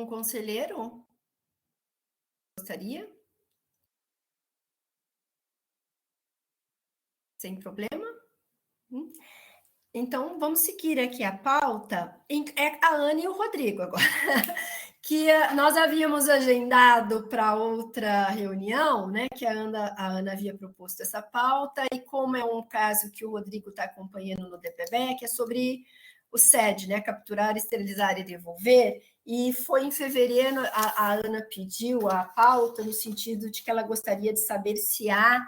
Um conselheiro? Gostaria? Sem problema? Então, vamos seguir aqui a pauta. É a Ana e o Rodrigo agora. Que nós havíamos agendado para outra reunião, né? Que a Ana havia proposto essa pauta, e como é um caso que o Rodrigo está acompanhando no DPB, que é sobre o SED, né? Capturar, esterilizar e devolver. E foi em fevereiro, a Ana pediu a pauta no sentido de que ela gostaria de saber se há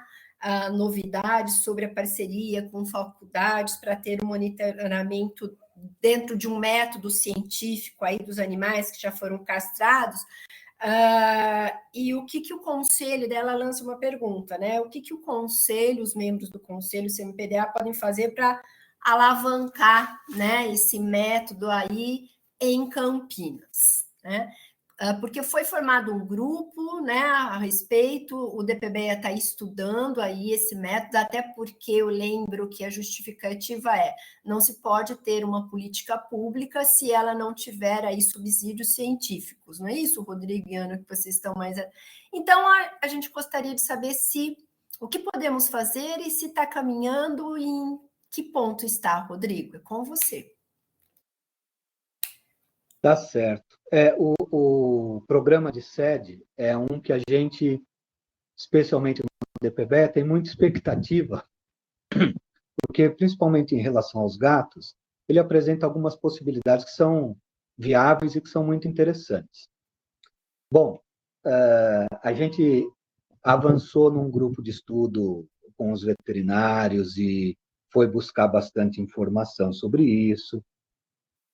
novidades sobre a parceria com faculdades para ter um monitoramento dentro de um método científico aí dos animais que já foram castrados. E o que o conselho dela lança uma pergunta, né? O que o conselho, os membros do conselho CMPDA podem fazer para alavancar, né, esse método aí em Campinas, né? Porque foi formado um grupo, né, a respeito, o DPBEA está estudando aí esse método, até porque eu lembro que a justificativa é: não se pode ter uma política pública se ela não tiver aí subsídios científicos, não é isso, Rodrigo e Ana, que vocês estão mais... Então, a gente gostaria de saber o que podemos fazer e se está caminhando e em que ponto está, Rodrigo? É com você. Tá certo. O programa de SED é um que a gente, especialmente no DPB, tem muita expectativa, porque, principalmente em relação aos gatos, ele apresenta algumas possibilidades que são viáveis e que são muito interessantes. Bom, a gente avançou num grupo de estudo com os veterinários e foi buscar bastante informação sobre isso,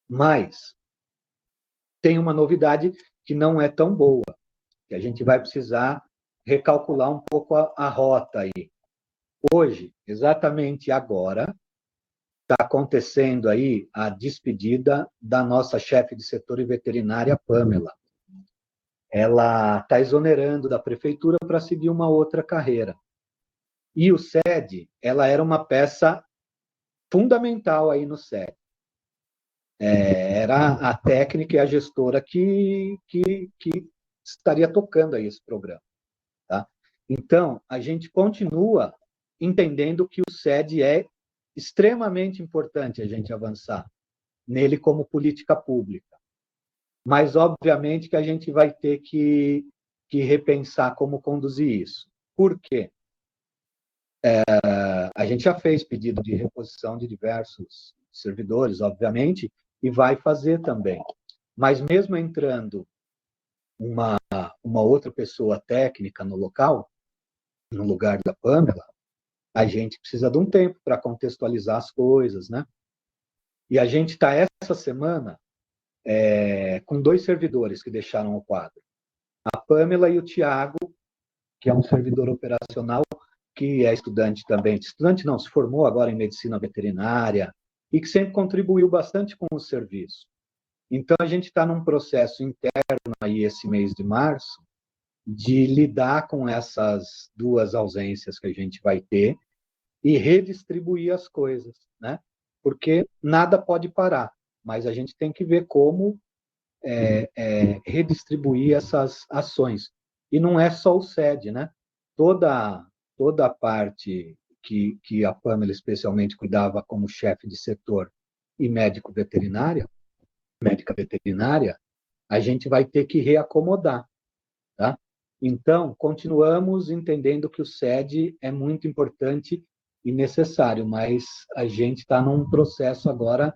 mas tem uma novidade que não é tão boa, que a gente vai precisar recalcular um pouco a rota aí. Hoje, exatamente agora, está acontecendo aí a despedida da nossa chefe de setor e veterinária, Pamela. Ela está exonerando da prefeitura para seguir uma outra carreira. E o SED, ela era uma peça fundamental aí no SED. Era a técnica e a gestora que estaria tocando aí esse programa. Tá? Então, a gente continua entendendo que o SED é extremamente importante a gente avançar nele como política pública. Mas, obviamente, que a gente vai ter que repensar como conduzir isso. Por quê? A gente já fez pedido de reposição de diversos servidores, obviamente, e vai fazer também. Mas mesmo entrando uma outra pessoa técnica no local, no lugar da Pamela, a gente precisa de um tempo para contextualizar as coisas, né? E a gente está essa semana com 2 servidores que deixaram o quadro. A Pamela e o Tiago, que é um servidor operacional, que é estudante também. Estudante não, se formou agora em medicina veterinária e que sempre contribuiu bastante com o serviço. Então, a gente está num processo interno aí esse mês de março de lidar com essas 2 ausências que a gente vai ter e redistribuir as coisas, né? Porque nada pode parar, mas a gente tem que ver como redistribuir essas ações. E não é só o SED, né? Toda a parte que a Pamela especialmente cuidava como chefe de setor e médica veterinária, a gente vai ter que reacomodar, tá? Então, continuamos entendendo que o SED é muito importante e necessário, mas a gente está num processo agora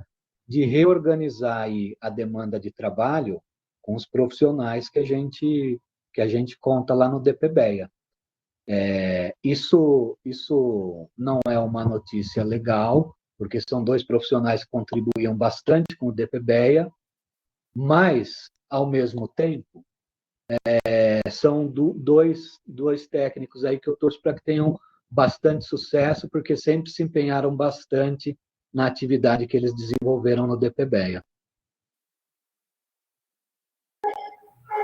de reorganizar aí a demanda de trabalho com os profissionais que a gente conta lá no DPBEA. Isso não é uma notícia legal, porque são 2 profissionais que contribuíam bastante com o DPBEA, mas, ao mesmo tempo, são 2 técnicos aí que eu torço para que tenham bastante sucesso, porque sempre se empenharam bastante na atividade que eles desenvolveram no DPBEA.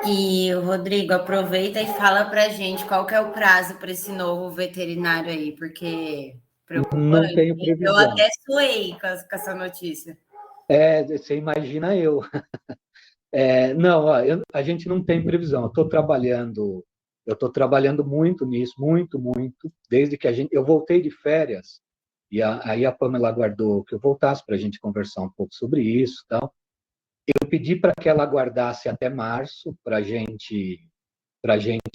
E, Rodrigo, aproveita e fala para a gente qual que é o prazo para esse novo veterinário aí, porque preocupante. Não tenho previsão. Eu até suei com essa notícia. Você imagina eu. Não, ó, a gente não tem previsão. Eu estou trabalhando muito nisso, muito, muito, desde que eu voltei de férias, e aí a Pamela aguardou que eu voltasse para a gente conversar um pouco sobre isso, tal. Eu pedi para que ela aguardasse até março, para gente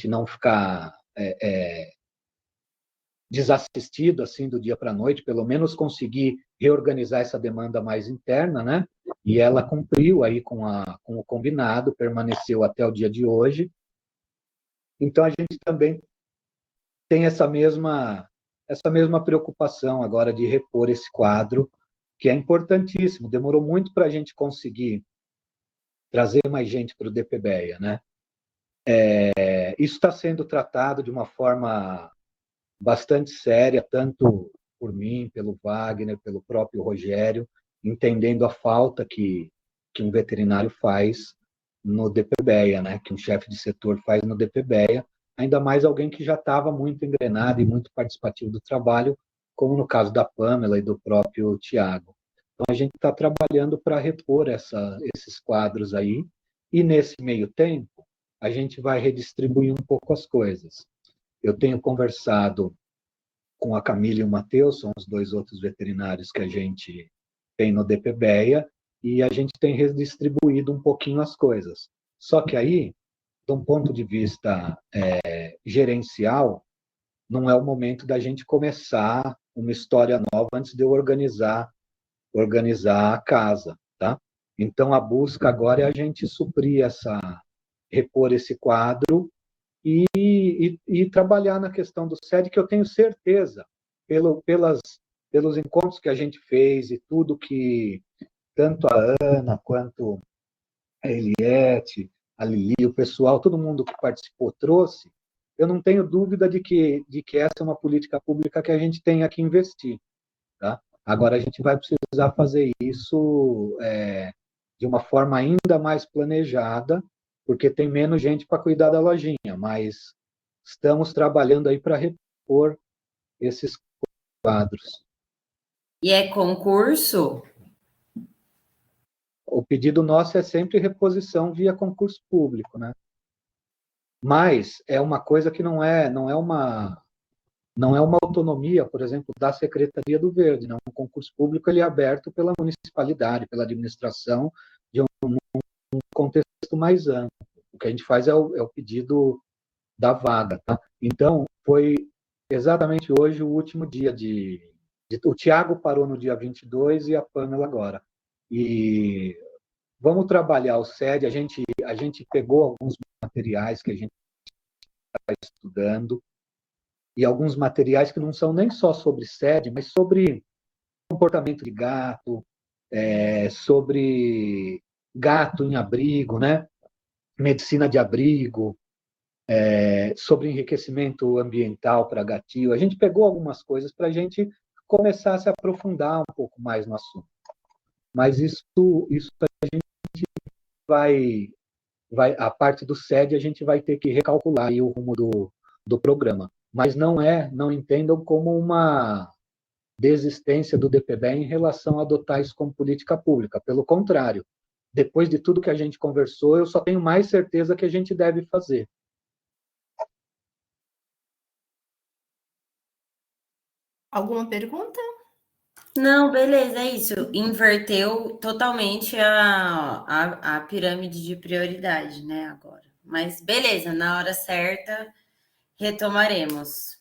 não ficar desassistido assim do dia para a noite, pelo menos conseguir reorganizar essa demanda mais interna, né? E ela cumpriu aí com o combinado, permaneceu até o dia de hoje. Então a gente também tem essa mesma preocupação agora de repor esse quadro, que é importantíssimo. Demorou muito para a gente conseguir trazer mais gente para o DPBEA, né? Isso está sendo tratado de uma forma bastante séria, tanto por mim, pelo Wagner, pelo próprio Rogério, entendendo a falta que um veterinário faz no DPBEA, né? Que um chefe de setor faz no DPBEA, ainda mais alguém que já estava muito engrenado e muito participativo do trabalho, como no caso da Pamela e do próprio Tiago. Então, a gente está trabalhando para repor esses quadros aí, e nesse meio tempo, a gente vai redistribuir um pouco as coisas. Eu tenho conversado com a Camila e o Matheus, são os dois outros veterinários que a gente tem no DPBEA, e a gente tem redistribuído um pouquinho as coisas. Só que aí, de um ponto de vista gerencial, não é o momento da gente começar uma história nova antes de eu organizar a casa, tá? Então, a busca agora é a gente repor esse quadro e trabalhar na questão do SED, que eu tenho certeza, pelos encontros que a gente fez e tudo que tanto a Ana quanto a Eliette, a Lili, o pessoal, todo mundo que participou trouxe, eu não tenho dúvida de que essa é uma política pública que a gente tem que investir. Tá? Agora, a gente vai precisar fazer isso de uma forma ainda mais planejada, porque tem menos gente para cuidar da lojinha, mas estamos trabalhando aí para repor esses quadros. E é concurso? O pedido nosso é sempre reposição via concurso público, né? Mas é uma coisa que não é uma autonomia, por exemplo, da Secretaria do Verde. Não. O concurso público ele é aberto pela municipalidade, pela administração, de um contexto mais amplo. O que a gente faz é o pedido da vaga. Tá? Então, foi exatamente hoje o último dia o Tiago parou no dia 22 e a Pamela agora. E vamos trabalhar o SED. A gente pegou alguns materiais que a gente está estudando, e alguns materiais que não são nem só sobre SED, mas sobre comportamento de gato, sobre gato em abrigo, né? Medicina de abrigo, sobre enriquecimento ambiental para gatinho. A gente pegou algumas coisas para a gente começar a se aprofundar um pouco mais no assunto. Mas isso a gente a parte do SED a gente vai ter que recalcular aí o rumo do programa. Mas não entendam como uma desistência do DPBE em relação a adotar isso como política pública. Pelo contrário, depois de tudo que a gente conversou, eu só tenho mais certeza que a gente deve fazer. Alguma pergunta? Não, beleza, é isso. Inverteu totalmente a pirâmide de prioridade, né, agora. Mas beleza, na hora certa retomaremos.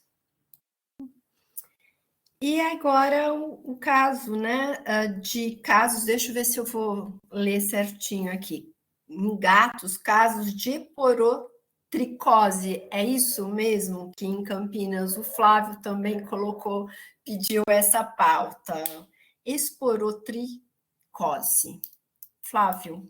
E agora o caso, né, de casos, deixa eu ver se eu vou ler certinho aqui. Em gatos, casos de porotricose, é isso mesmo que em Campinas o Flávio também pediu essa pauta. Esporotricose. Flávio.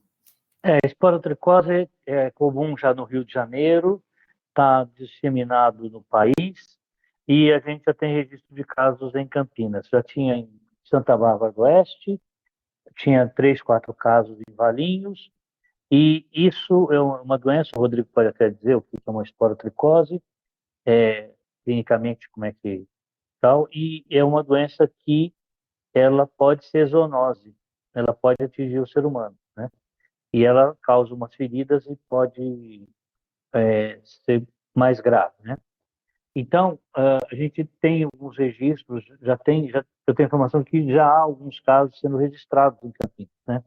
Esporotricose é comum já no Rio de Janeiro, está disseminado no país, e a gente já tem registro de casos em Campinas. Já tinha em Santa Bárbara do Oeste, tinha 3, 4 casos em Valinhos, e isso é uma doença, o Rodrigo pode até dizer o que é uma esporotricose, clinicamente como é que tal, e é uma doença que ela pode ser zoonose, ela pode atingir o ser humano, né? e ela causa umas feridas e pode ser mais grave, né? Então, a gente tem alguns registros, eu tenho informação que já há alguns casos sendo registrados em Campinas, né?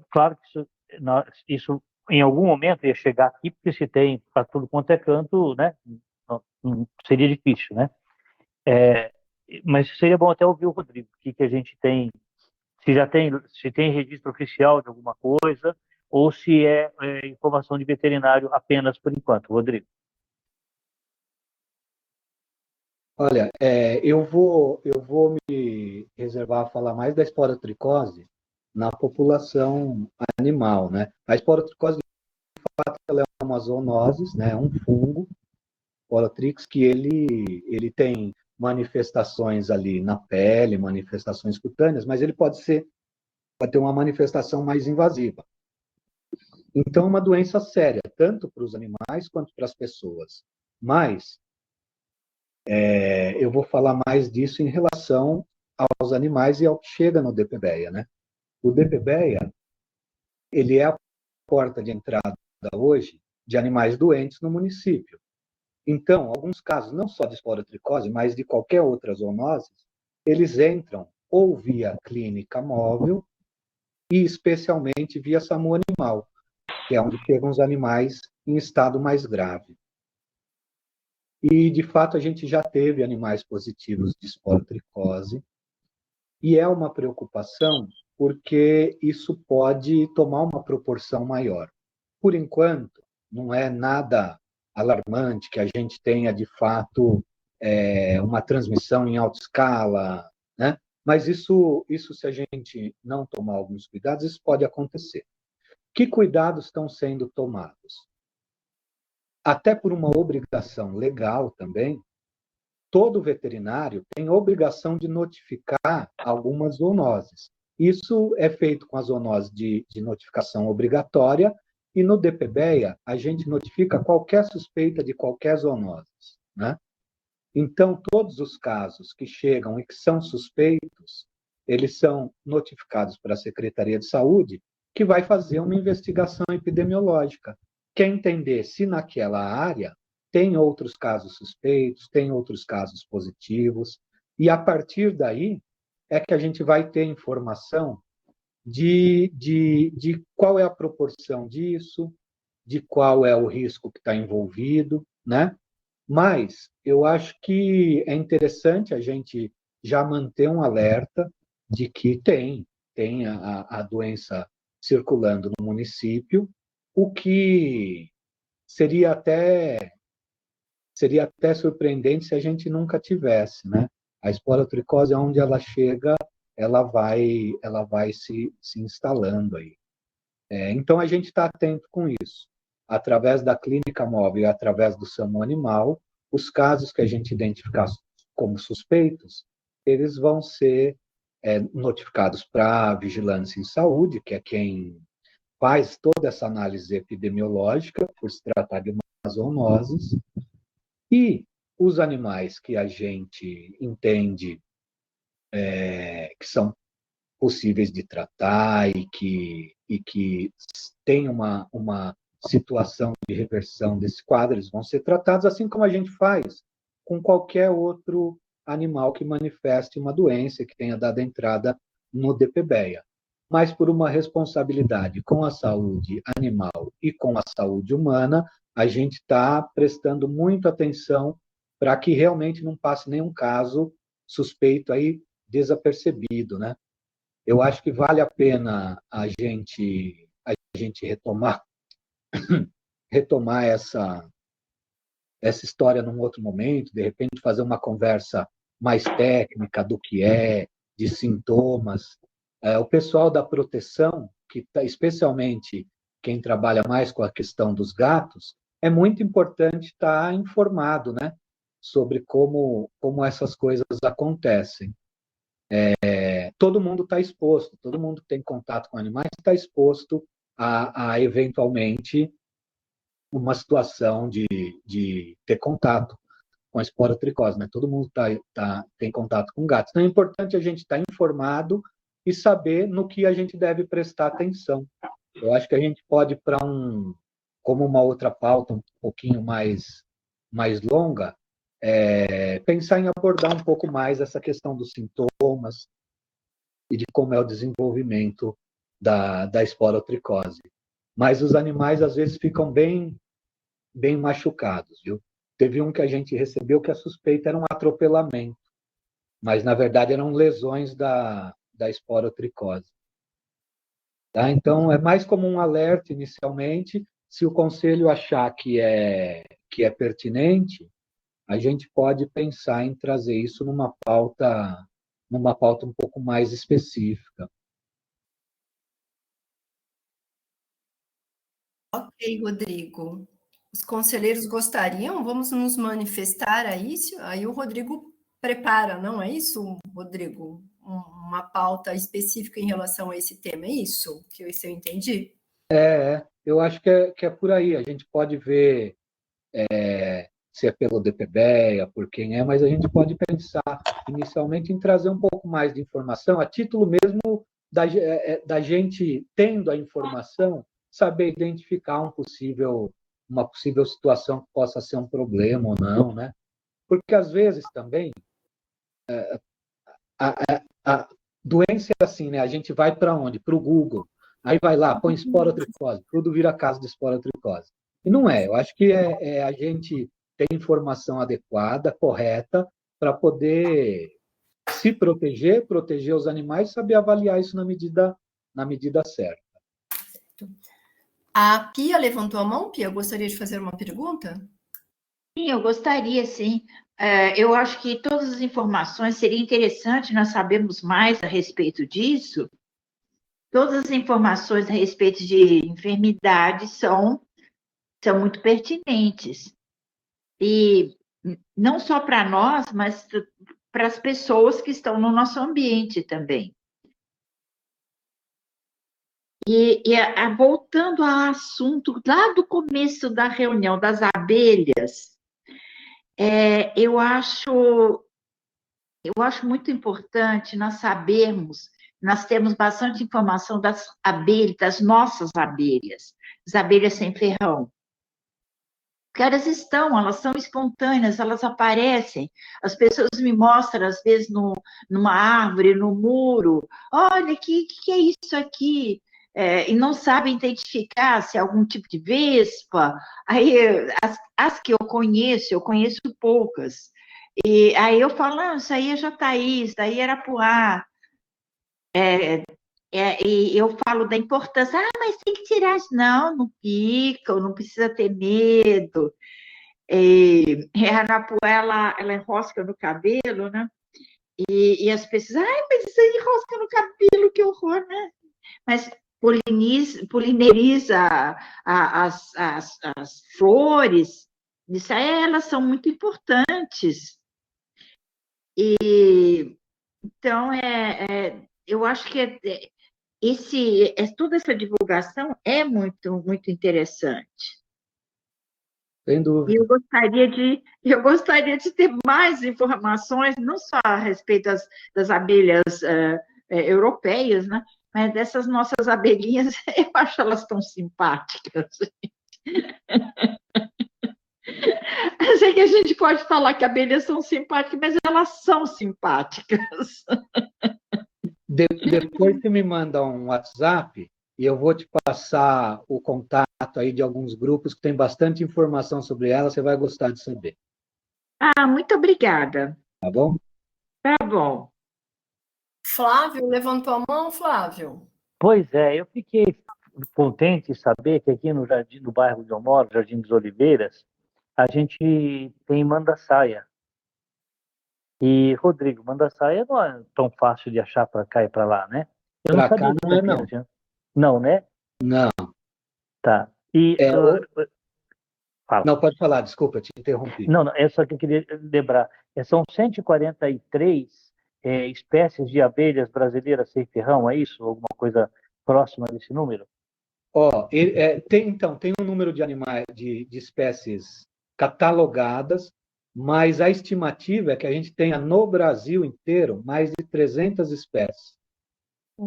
Claro que isso em algum momento ia chegar aqui, porque se tem para tudo quanto é canto, né? Não seria difícil, né? Mas seria bom até ouvir o Rodrigo, o que a gente tem, se tem registro oficial de alguma coisa, ou se é informação de veterinário apenas por enquanto, Rodrigo. Olha, eu vou me reservar a falar mais da esporotricose na população animal, né? A esporotricose, de fato, ela é uma zoonose, né? Um fungo, Sporotrix, que ele tem manifestações ali na pele, manifestações cutâneas, mas ele pode ter uma manifestação mais invasiva. Então, é uma doença séria, tanto para os animais quanto para as pessoas. Mas eu vou falar mais disso em relação aos animais e ao que chega no DPBEA, né? O DPBEA, ele é a porta de entrada hoje de animais doentes no município. Então, alguns casos, não só de esporotricose, mas de qualquer outra zoonose, eles entram ou via clínica móvel e especialmente via SAMU animal, que é onde chegam os animais em estado mais grave. E, de fato, a gente já teve animais positivos de esporotricose, e é uma preocupação porque isso pode tomar uma proporção maior. Por enquanto, não é nada alarmante que a gente tenha, de fato, uma transmissão em alta escala, né? Mas isso, se a gente não tomar alguns cuidados, isso pode acontecer. Que cuidados estão sendo tomados? Até por uma obrigação legal também, todo veterinário tem obrigação de notificar algumas zoonoses. Isso é feito com a zoonose de notificação obrigatória, e no DPBEA a gente notifica qualquer suspeita de qualquer zoonose, né? Então, todos os casos que chegam e que são suspeitos, eles são notificados para a Secretaria de Saúde, que vai fazer uma investigação epidemiológica, quer entender se naquela área tem outros casos suspeitos, tem outros casos positivos, e a partir daí é que a gente vai ter informação de qual é a proporção disso, de qual é o risco que está envolvido, né? Mas eu acho que é interessante a gente já manter um alerta de que tem a doença circulando no município, o que seria até surpreendente se a gente nunca tivesse, né? A esporotricose, onde ela chega, ela vai se instalando aí. Então, a gente está atento com isso. Através da clínica móvel e através do SAMU animal, os casos que a gente identificar como suspeitos, eles vão ser notificados para a Vigilância em Saúde, que é quem faz toda essa análise epidemiológica, por se tratar de uma zoonose, e os animais que a gente entende que são possíveis de tratar e que tem uma situação de reversão desse quadro, eles vão ser tratados assim como a gente faz com qualquer outro animal que manifeste uma doença, que tenha dado entrada no DPBEA. Mas por uma responsabilidade com a saúde animal e com a saúde humana, a gente está prestando muita atenção para que realmente não passe nenhum caso suspeito aí desapercebido, né? Eu acho que vale a pena a gente retomar essa história num outro momento, de repente fazer uma conversa mais técnica do que de sintomas. O pessoal da proteção, que especialmente quem trabalha mais com a questão dos gatos, é muito importante estar informado, né, sobre como essas coisas acontecem. Todo mundo está exposto, todo mundo que tem contato com animais está exposto a eventualmente uma situação de ter contato com a esporotricose, né? Todo mundo tem contato com gatos. Então é importante a gente estar informado e saber no que a gente deve prestar atenção. Eu acho que a gente pode, como uma outra pauta um pouquinho mais longa, pensar em abordar um pouco mais essa questão dos sintomas e de como é o desenvolvimento da esporotricose. Mas os animais, às vezes, ficam bem machucados, viu? Teve um que a gente recebeu que a suspeita era um atropelamento, mas, na verdade, eram lesões da esporotricose. Tá? Então, é mais como um alerta inicialmente. Se o conselho achar que é pertinente, a gente pode pensar em trazer isso numa pauta um pouco mais específica. Ok, Rodrigo. Os conselheiros gostariam? Vamos nos manifestar a isso? Aí o Rodrigo prepara, não é isso, Rodrigo? Uma pauta específica em relação a esse tema, é isso que eu entendi? Eu acho que é por aí. A gente pode ver se é pelo DPBEA, por quem é, mas a gente pode pensar inicialmente em trazer um pouco mais de informação, a título mesmo da gente, tendo a informação, saber identificar uma possível situação que possa ser um problema ou não, né? Porque, às vezes, também, a doença é assim, né? A gente vai para onde? Para o Google. Aí vai lá, põe esporotricose, tudo vira caso de esporotricose. E não é. Eu acho que a gente ter informação adequada, correta, para poder se proteger os animais, saber avaliar isso na medida certa. A Pia levantou a mão. Pia, gostaria de fazer uma pergunta? Sim, eu gostaria, sim. Eu acho que todas as informações seria interessante nós sabermos mais a respeito disso. Todas as informações a respeito de enfermidades são muito pertinentes. E não só para nós, mas para as pessoas que estão no nosso ambiente também. Voltando ao assunto lá do começo da reunião das abelhas, eu acho muito importante nós sabermos, nós temos bastante informação das abelhas, das nossas abelhas, as abelhas sem ferrão. Porque elas são espontâneas, elas aparecem. As pessoas me mostram, às vezes, numa árvore, no muro, olha, que é isso aqui? E não sabem identificar se é algum tipo de vespa. Aí, as que eu conheço poucas. E aí eu falo, não, isso aí é jataí, isso aí era Arapuá. E eu falo da importância, mas tem que tirar isso. Não pica, não precisa ter medo. A Arapuá, ela enrosca no cabelo, né? E as pessoas, mas isso aí enrosca no cabelo, que horror, né? Mas polineriza as flores, isso aí, elas são muito importantes. Então, eu acho que toda essa divulgação é muito, muito interessante. Sem dúvida. E eu gostaria de ter mais informações, não só a respeito das abelhas europeias, né? Mas dessas nossas abelhinhas, eu acho elas tão simpáticas. Eu sei que a gente pode falar que abelhas são simpáticas, mas elas são simpáticas. Depois você me manda um WhatsApp e eu vou te passar o contato aí de alguns grupos que tem bastante informação sobre elas, você vai gostar de saber. Muito obrigada. Tá bom? Tá bom. Flávio levantou a mão, Flávio. Pois é, eu fiquei contente em saber que aqui no bairro de eu moro, Jardim dos Oliveiras, a gente tem mandaçaia. E, Rodrigo, mandaçaia não é tão fácil de achar para cá e para lá, né? Eu não sabia cá não é, não. Não, né? Não. Tá. Fala. Não, pode falar, desculpa, te interrompi. Não, é só que eu queria lembrar. São 143 espécies de abelhas brasileiras sem ferrão, é isso? Alguma coisa próxima desse número? Tem um número de animais, de espécies catalogadas, mas a estimativa é que a gente tenha no Brasil inteiro mais de 300 espécies.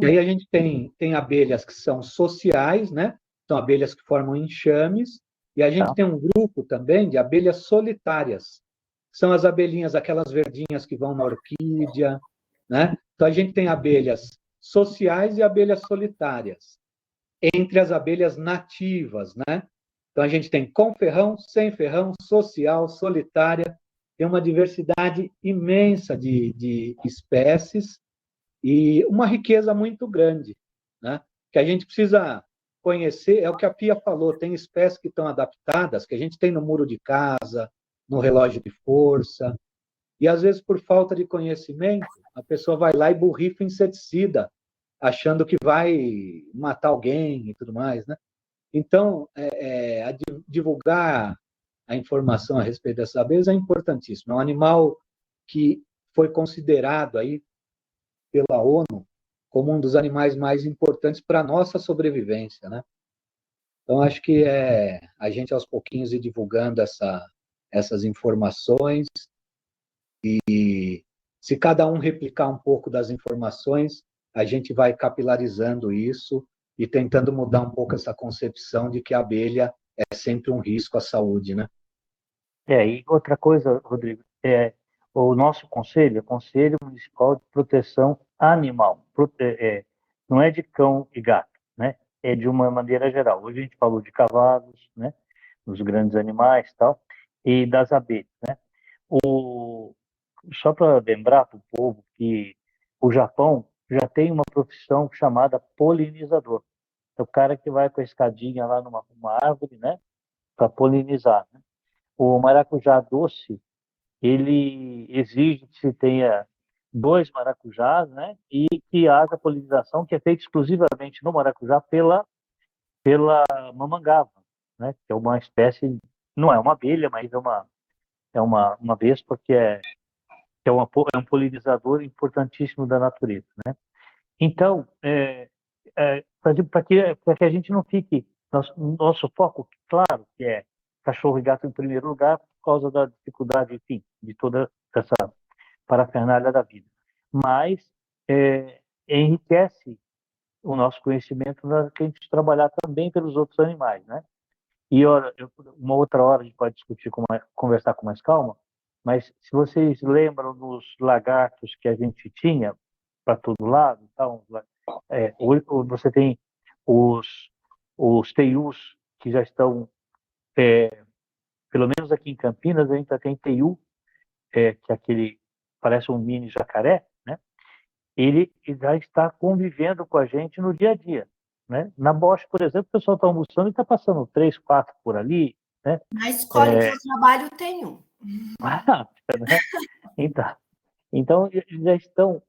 E aí a gente tem abelhas que são sociais, né? São abelhas que formam enxames, e a gente tem um grupo também de abelhas solitárias. São as abelhinhas, aquelas verdinhas que vão na orquídea, né? Então a gente tem abelhas sociais e abelhas solitárias. Entre as abelhas nativas, né? Então a gente tem com ferrão, sem ferrão, social, solitária, tem uma diversidade imensa de espécies e uma riqueza muito grande, né? Que a gente precisa conhecer, é o que a Pia falou, tem espécies que estão adaptadas, que a gente tem no muro de casa, no relógio de força, e às vezes por falta de conhecimento, a pessoa vai lá e borrifa inseticida, achando que vai matar alguém e tudo mais, né? Então, divulgar a informação a respeito dessas abelhas é importantíssimo. É um animal que foi considerado aí pela ONU como um dos animais mais importantes para a nossa sobrevivência, né? Então, acho que a gente, aos pouquinhos, ir divulgando essas informações e, se cada um replicar um pouco das informações, a gente vai capilarizando isso e tentando mudar um pouco essa concepção de que a abelha é sempre um risco à saúde, né? E outra coisa, Rodrigo, o nosso conselho, o Conselho Municipal de Proteção Animal, não é de cão e gato, né? É de uma maneira geral. Hoje a gente falou de cavalos, né? Dos grandes animais, tal, e das abelhas, né? Só para lembrar para o povo que o Japão já tem uma profissão chamada polinizador. É o cara que vai com a escadinha lá numa árvore, né? Para polinizar, né? O maracujá doce, ele exige que se tenha 2 maracujás, né? E que haja polinização, que é feita exclusivamente no maracujá pela mamangava, né? Que é uma espécie, não é uma abelha, mas é uma vespa que é um polinizador importantíssimo da natureza, né? Então, para que a gente não fique... Nosso foco, claro, que é cachorro e gato em primeiro lugar, por causa da dificuldade, enfim, de toda essa parafernália da vida. Mas enriquece o nosso conhecimento na que a gente trabalhar também pelos outros animais, né? E uma outra hora a gente pode discutir, conversar com mais calma, mas se vocês lembram dos lagartos que a gente tinha para todo lado, então, você tem os teius que já estão, pelo menos aqui em Campinas, a gente já tem teiu, que é aquele, parece um mini jacaré, né? Ele já está convivendo com a gente no dia a dia, né? Na Bosch, por exemplo, o pessoal está almoçando e está passando 3, 4 por ali, né? Na escola em que eu trabalho tem um. Né? Então, eles já estão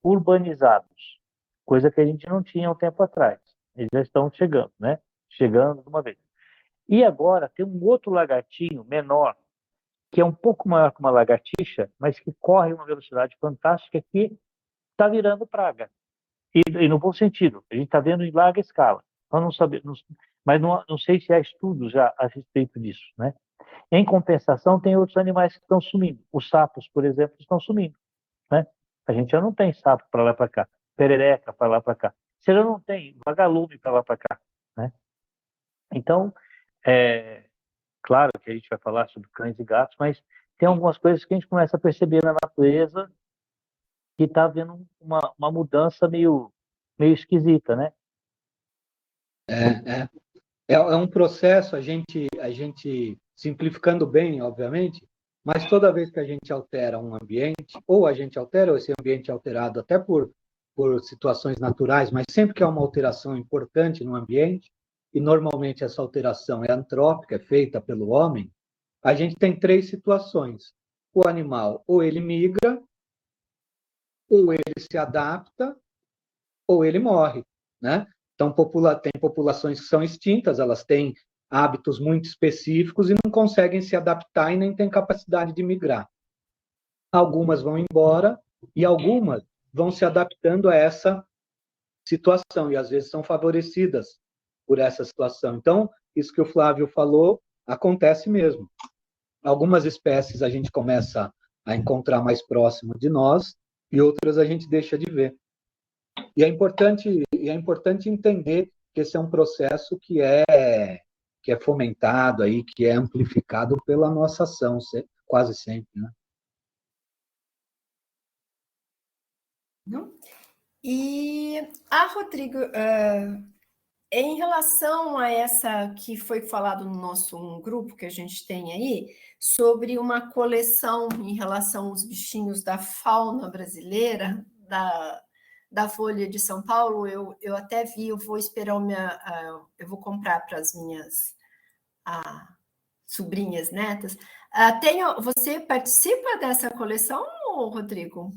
urbanizados, coisa que a gente não tinha um tempo atrás. Eles já estão chegando, né? Chegando de uma vez. E agora tem um outro lagartinho menor, que é um pouco maior que uma lagartixa, mas que corre uma velocidade fantástica, que está virando praga. E no bom sentido, a gente está vendo em larga escala. Nós não sabemos, mas não sei se há estudos já a respeito disso, né? Em compensação, tem outros animais que estão sumindo. Os sapos, por exemplo, estão sumindo, né? A gente já não tem sapo para lá para cá, perereca para lá para cá. Você já não tem vagalume para lá para cá, né? Então, claro que a gente vai falar sobre cães e gatos, mas tem algumas coisas que a gente começa a perceber na natureza que está havendo uma mudança meio esquisita, né? É um processo, a gente simplificando bem, obviamente, mas toda vez que a gente altera um ambiente, ou a gente altera esse ambiente alterado até por situações naturais, mas sempre que há uma alteração importante no ambiente, e normalmente essa alteração é antrópica, é feita pelo homem, a gente tem 3 situações. O animal ou ele migra, ou ele se adapta, ou ele morre, né? Então, tem populações que são extintas, elas têm hábitos muito específicos e não conseguem se adaptar e nem têm capacidade de migrar. Algumas vão embora e algumas vão se adaptando a essa situação e, às vezes, são favorecidas por essa situação. Então, isso que o Flávio falou acontece mesmo. Algumas espécies a gente começa a encontrar mais próximo de nós e outras a gente deixa de ver. E é importante entender que esse é um processo que é fomentado aí, que é amplificado pela nossa ação, quase sempre, né? E, Rodrigo, em relação a essa que foi falado no nosso grupo que a gente tem aí, sobre uma coleção em relação aos bichinhos da fauna brasileira, da Folha de São Paulo, eu até vi, eu vou esperar eu vou comprar para as minhas sobrinhas, netas. Você participa dessa coleção, Rodrigo?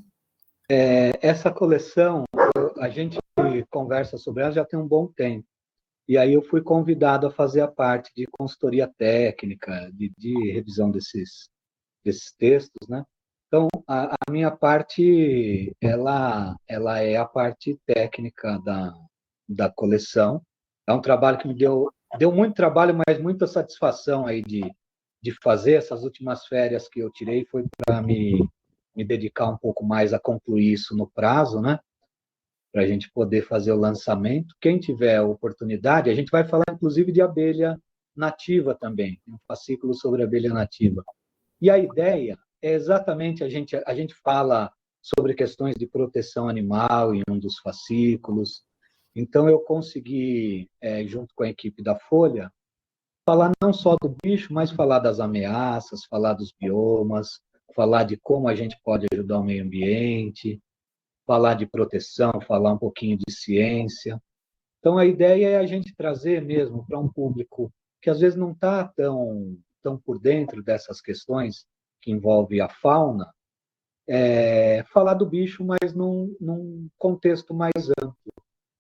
Essa coleção, a gente conversa sobre ela já tem um bom tempo. E aí eu fui convidado a fazer a parte de consultoria técnica, de revisão desses textos, né? Então, a minha parte, ela é a parte técnica da coleção. É um trabalho que me deu muito trabalho, mas muita satisfação aí de fazer. Essas últimas férias que eu tirei foi para me dedicar um pouco mais a concluir isso no prazo, né? Para a gente poder fazer o lançamento. Quem tiver a oportunidade, a gente vai falar inclusive de abelha nativa também, um fascículo sobre abelha nativa. E a ideia é exatamente a gente fala sobre questões de proteção animal em um dos fascículos. Então eu consegui, junto com a equipe da Folha, falar não só do bicho, mas falar das ameaças, falar dos biomas, falar de como a gente pode ajudar o meio ambiente, falar de proteção, falar um pouquinho de ciência. Então, a ideia é a gente trazer mesmo para um público que às vezes não está tão por dentro dessas questões que envolvem a fauna, falar do bicho, mas num contexto mais amplo,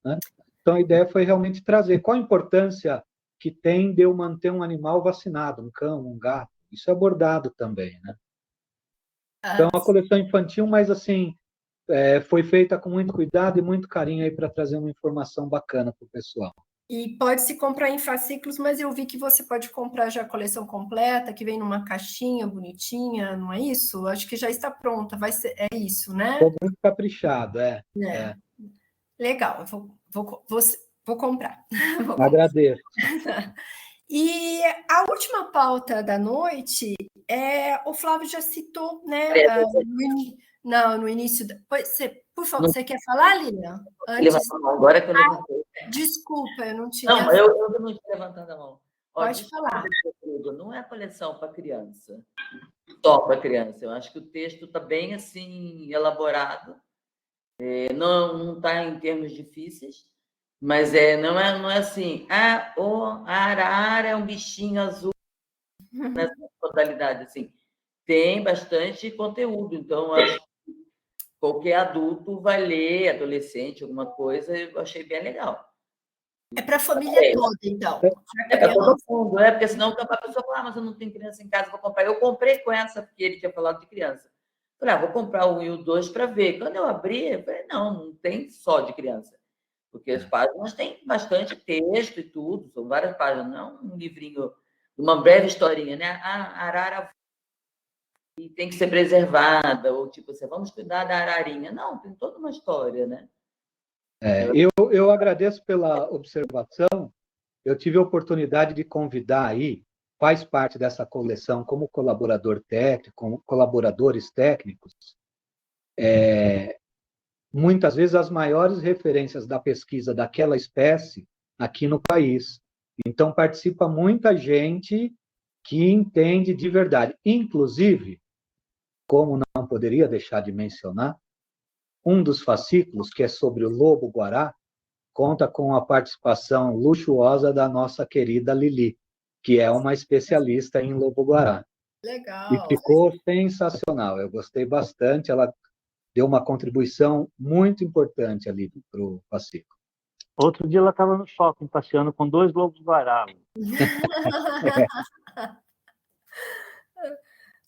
né? Então, a ideia foi realmente trazer qual a importância que tem de eu manter um animal vacinado, um cão, um gato. Isso é abordado também, né? Então, a coleção infantil, mas assim, foi feita com muito cuidado e muito carinho aí para trazer uma informação bacana para o pessoal. E pode se comprar em fascículos, mas eu vi que você pode comprar já a coleção completa, que vem numa caixinha bonitinha, não é isso? Acho que já está pronta, é isso, né? Estou muito caprichado, Legal, eu vou comprar. Agradeço. E a última pauta da noite o Flávio já citou, né? No início. Por favor, você quer falar, Lilian? Antes... Agora que eu levantei. Desculpa, eu não tinha... Não, eu não tinha levantado a mão. Pode falar. Não é coleção para criança, só para criança. Eu acho que o texto está bem assim elaborado. Não está em termos difíceis, mas não é assim. A arara é um bichinho azul nessa modalidade assim. Tem bastante conteúdo, então acho que qualquer adulto vai ler, adolescente, alguma coisa, eu achei bem legal. É para a família toda, então. Para todo mundo, porque senão a pessoa fala, mas eu não tenho criança em casa, vou comprar. Eu comprei com essa, porque ele tinha falado de criança. Falei, vou comprar o 1 e o 2 para ver. Quando eu abri, eu falei, não tem só de criança. Porque as páginas têm bastante texto e tudo, são várias páginas, não um livrinho, uma breve historinha, né? A arara tem que ser preservada, ou tipo assim, vamos cuidar da ararinha. Não, tem toda uma história, né? Eu agradeço pela observação. Eu tive a oportunidade de convidar aí, faz parte dessa coleção como colaborador técnico, como colaboradores técnicos, muitas vezes as maiores referências da pesquisa daquela espécie aqui no país. Então, participa muita gente que entende de verdade. Inclusive, como não poderia deixar de mencionar, um dos fascículos, que é sobre o lobo-guará, conta com a participação luxuosa da nossa querida Lili, que é uma especialista em lobo-guará. Legal. E ficou sensacional. Eu gostei bastante. Ela deu uma contribuição muito importante ali para o fascículo. Outro dia ela estava no shopping, passeando com 2 lobos-guará.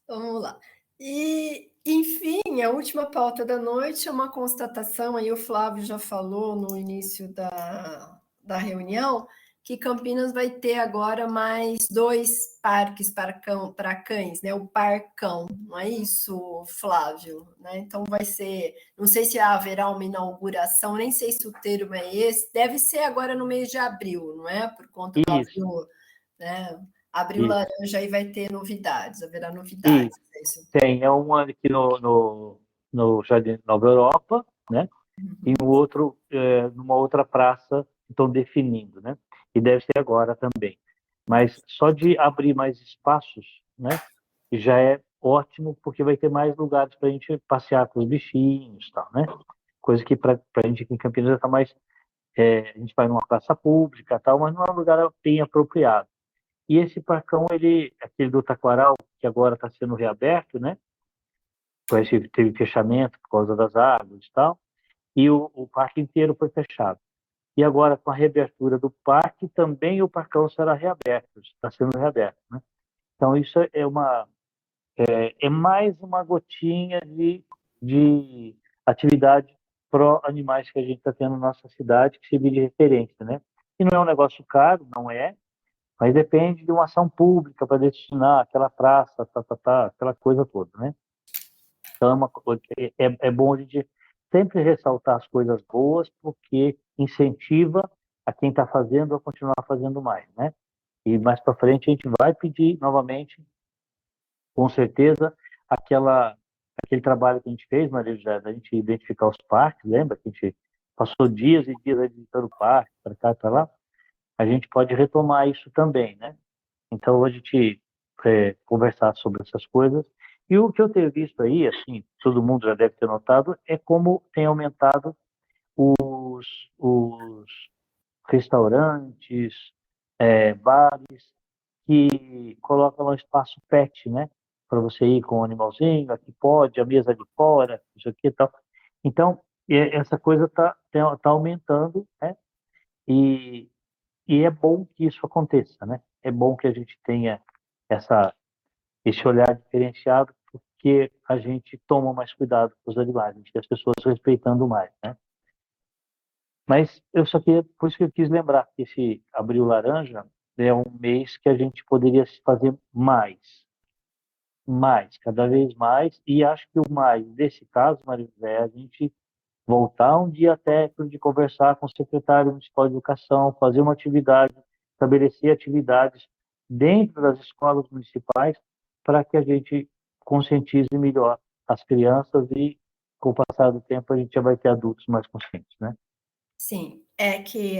Vamos lá. E, enfim, a última pauta da noite é uma constatação, aí o Flávio já falou no início da reunião, que Campinas vai ter agora mais 2 parques para cães, né? O Parcão, não é isso, Flávio? Né? Então vai ser, não sei se haverá uma inauguração, nem sei se o termo é esse, deve ser agora no mês de abril, não é? Por conta do abril, né? Abril laranja aí vai ter novidades, haverá novidades. É isso? Tem, é um aqui no Jardim Nova Europa, né? E um outro numa outra praça que estão definindo, né? E deve ser agora também. Mas só de abrir mais espaços, né? Já é ótimo, porque vai ter mais lugares para a gente passear com os bichinhos, tal, né? Coisa que para a gente aqui em Campinas já está mais a gente vai numa praça pública, tal, mas não é um lugar bem apropriado. E esse parcão, aquele do Taquaral, que agora está sendo reaberto, né? Teve fechamento por causa das águas e tal, e o parque inteiro foi fechado. E agora, com a reabertura do parque, também o parcão será reaberto, está sendo reaberto, né? Então, isso é mais uma gotinha de atividade pró-animais que a gente está tendo na nossa cidade, que servir de referência, né? E não é um negócio caro, não é, mas depende de uma ação pública para destinar aquela praça, aquela coisa toda, né? Então, é bom a gente sempre ressaltar as coisas boas, porque incentiva a quem está fazendo a continuar fazendo mais, né? E mais para frente a gente vai pedir novamente, com certeza, aquele trabalho que a gente fez, Maria José, da gente identificar os parques, lembra que a gente passou dias e dias visitando o parque, para cá e para lá? A gente pode retomar isso também, né? Então, a gente conversar sobre essas coisas. E o que eu tenho visto aí, assim, todo mundo já deve ter notado, é como tem aumentado os restaurantes, bares, que colocam lá um espaço pet, né? Para você ir com o animalzinho, aqui pode, a mesa de fora, isso aqui e tal. Então, essa coisa tá aumentando, né? E é bom que isso aconteça, né? É bom que a gente tenha esse olhar diferenciado, porque a gente toma mais cuidado com os animais, e as pessoas respeitando mais, né? Mas eu só queria, por isso que eu quis lembrar que esse Abril Laranja é um mês que a gente poderia fazer mais, cada vez mais, e acho que o mais, nesse caso, Maria José, é a gente voltar um dia técnico de conversar com o secretário municipal de educação, fazer uma atividade, estabelecer atividades dentro das escolas municipais para que a gente conscientize melhor as crianças e, com o passar do tempo, a gente já vai ter adultos mais conscientes, né? Sim, é que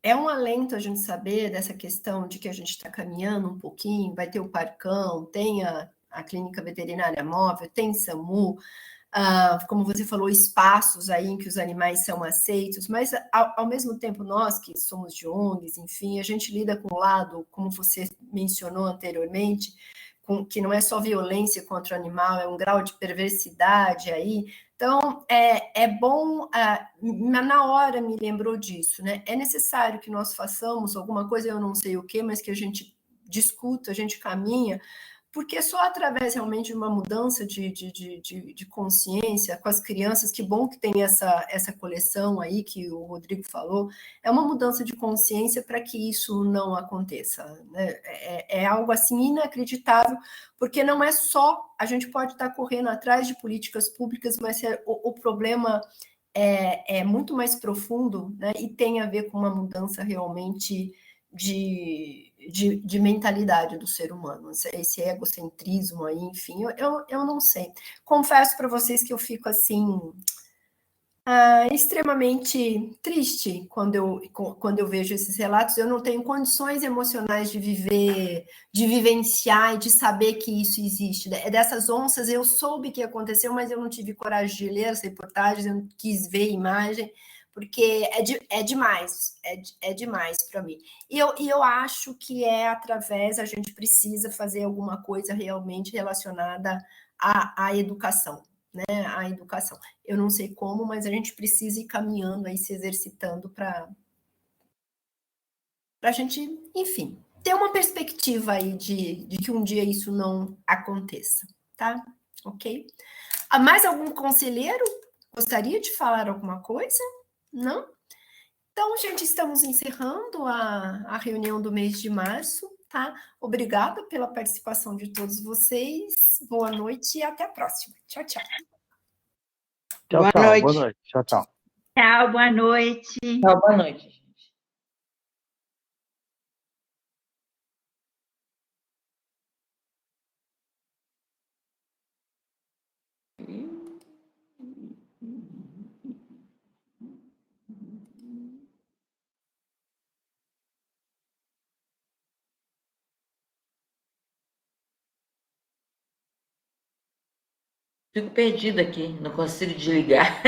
é um alento a gente saber dessa questão de que a gente está caminhando um pouquinho, vai ter o Parcão, tem a clínica veterinária móvel, tem SAMU, como você falou, espaços aí em que os animais são aceitos, mas ao mesmo tempo nós que somos de ONGs, enfim, a gente lida com o lado, como você mencionou anteriormente, que não é só violência contra o animal, é um grau de perversidade aí. Então, é bom, na hora me lembrou disso, né? É necessário que nós façamos alguma coisa, eu não sei o que, mas que a gente discuta, a gente caminha, porque só através realmente de uma mudança de consciência com as crianças, que bom que tem essa coleção aí que o Rodrigo falou, é uma mudança de consciência para que isso não aconteça, né? É algo assim inacreditável, porque não é só, a gente pode estar correndo atrás de políticas públicas, mas o problema é muito mais profundo, né? E tem a ver com uma mudança realmente de mentalidade do ser humano, esse egocentrismo aí, enfim, eu não sei. Confesso para vocês que eu fico assim extremamente triste quando eu vejo esses relatos. Eu não tenho condições emocionais de vivenciar e de saber que isso existe. Dessas onças eu soube que aconteceu, mas eu não tive coragem de ler as reportagens, eu não quis ver a imagem, porque é demais para mim. E eu acho que a gente precisa fazer alguma coisa realmente relacionada à educação, né? À educação. Eu não sei como, mas a gente precisa ir caminhando aí, se exercitando para a gente, enfim, ter uma perspectiva aí de que um dia isso não aconteça, tá? Ok? Mais algum conselheiro gostaria de falar alguma coisa? Não? Então, gente, estamos encerrando a reunião do mês de março, tá? Obrigada pela participação de todos vocês. Boa noite e até a próxima. Tchau, tchau. Tchau, Boa tchau. noite. Boa noite. Tchau, tchau. Tchau, boa noite. Tchau, boa noite, gente. Fico perdida aqui, não consigo desligar.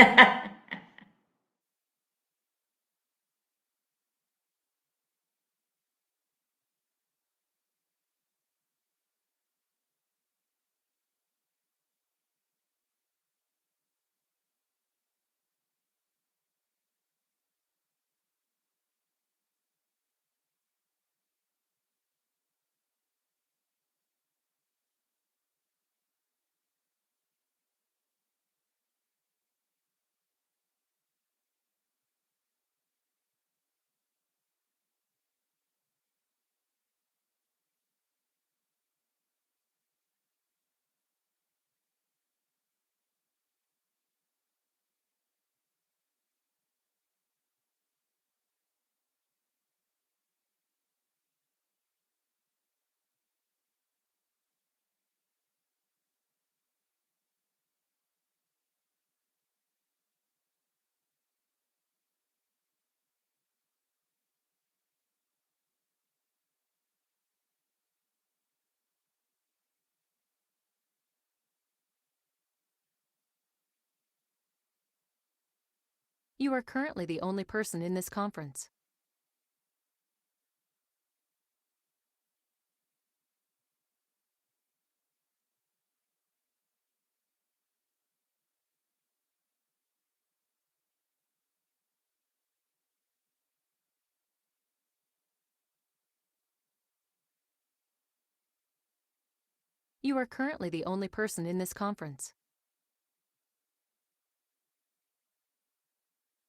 You are currently the only person in this conference. You are currently the only person in this conference.